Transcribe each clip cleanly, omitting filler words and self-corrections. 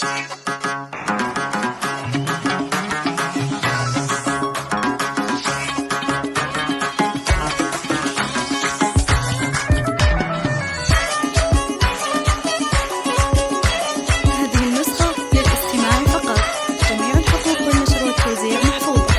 النسخة للاستماع فقط. جميع الحقوق والنشر والتوزيع محفوظة.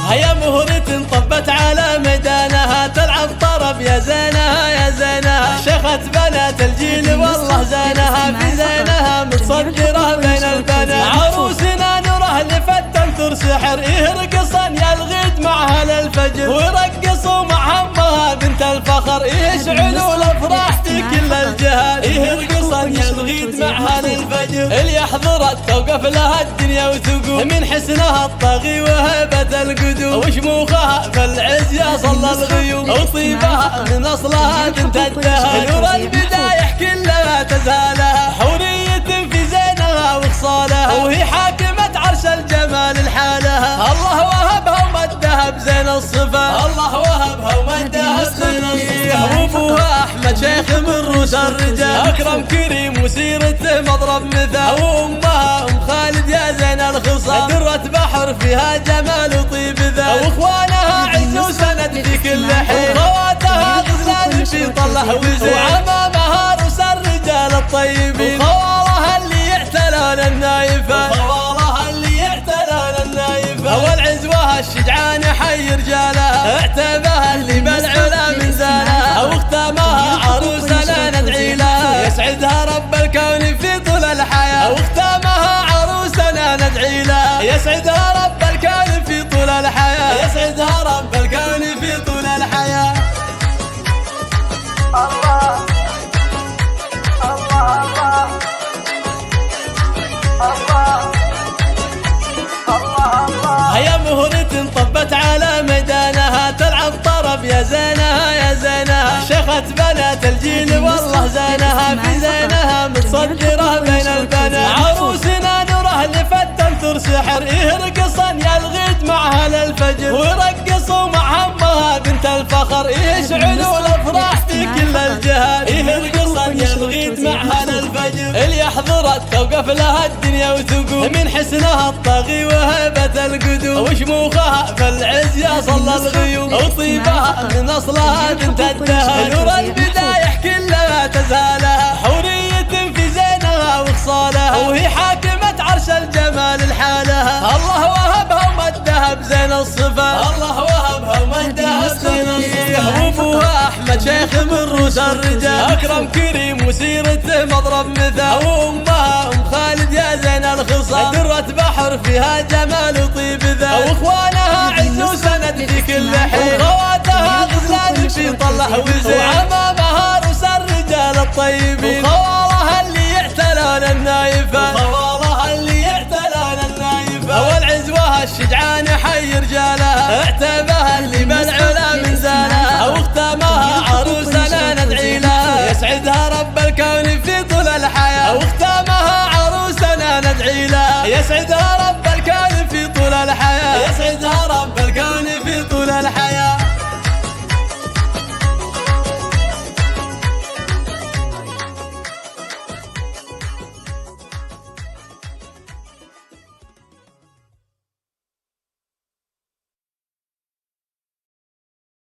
هيا مهرة طبت على ميدانها، تلعب طرب يا زينها يا زينها، شيخة بنات الجيل والله زينها، في زينها متصدرة بين البنات، عروسنا نوره لفتن سحر، يرقصن يا الغيد معها للفجر، ويرقصوا مع امها بنت الفخر، يشعلوا الافراح في كل الجهات، يرقصن يا الغيد معها للفجر، اللي يحضرت توقف لها الدنيا وتقوم، من حسنها الطاغي وهيبة القدوم، وشموخها في العز يا صلى الغيوم، وطيبها من اصلها بنت الدهر، نور البدايح كلها تزهالها، حورية في زينها وخصالها، وهي حاكمة عرش الجمال لحالها، الله وهبها ومدها بزين الصفا، الله وهبها ومدها بزين الصفا، وابوها احمد شيخ من روس الرجال، اكرم كريم وسيرته مضرب مثال، وامها ام خالد يا زين الخصال، درة بحر فيها جمال وطيب ذا، واخوانها عز وسند في كل حين، وخواتها غزلان في طله وزين، وعمامها روس الرجال الطيبين، وخوالها اللي يعتلون النايفات، وخوالها اللي يعتلون النايفات، والعزوة الشجعان حي رجالها، اعتبها اللي بالعلا من زانها، واختامها عروسنا ندعي لها، يسعدها رب الكون في طول الحياة، واختامها عروسنا ندعي لها، يسعدها رب الكون في طول الحياة، يسعدها رب الكون في طول الحياة. الله الله الله الله الله. هيا مهرة طبت على ميدانها، تلعب طرب يا زينها يا زينها، شيخة بنات الجيل والله زينها، في زينها متصدرة بين البنات، عروسنا نوره لفتن سحر، يرقصن يا الغيد معها للفجر، ويرقصوا مع امها بنت الفخر، يشعلوا الافراح في كل الجهات، يرقصن يا الغيد معها للفجر، اللي يحضرت توقف لها الدنيا وتقوم، من حسنها الطاغي وهيبة القدوم، وشموخها في العز يا صلى الغيوم، وطيبها من اصلها بنت الدهر، نور البدايح كلها تزهالها، حورية في زينها وخصالها، وهي حاكمة عرش الجمال لحالها، الله وهبها ومدها بزين الصفا، الله وهبها ومدها بزين الصفا، وابوها احمد شيخ من روس الرجال، اكرم كريم وسيرته مضرب مثال، وامها ام خالد يا زين الخصال، درة بحر فيها جمال وطيب ذا، واخوانها عز وسند في كل حين، وخواتها غزلان في طله وزين، وعمامها روس الرجال الطيبين، وخوالها اللي يعتلون النايفات، وخوالها اللي يعتلون النايفات، والعزوة الشجعان حي رجالها، اعتبها اللي بالعلا من زانها، واختامها عروسنا ندعي لها، يسعدها رب الكون في طول الحياة، واختامها عروسنا ندعي لها، يسعدها رب الكون في طول الحياة، يسعدها رب الكون في طول الحياة.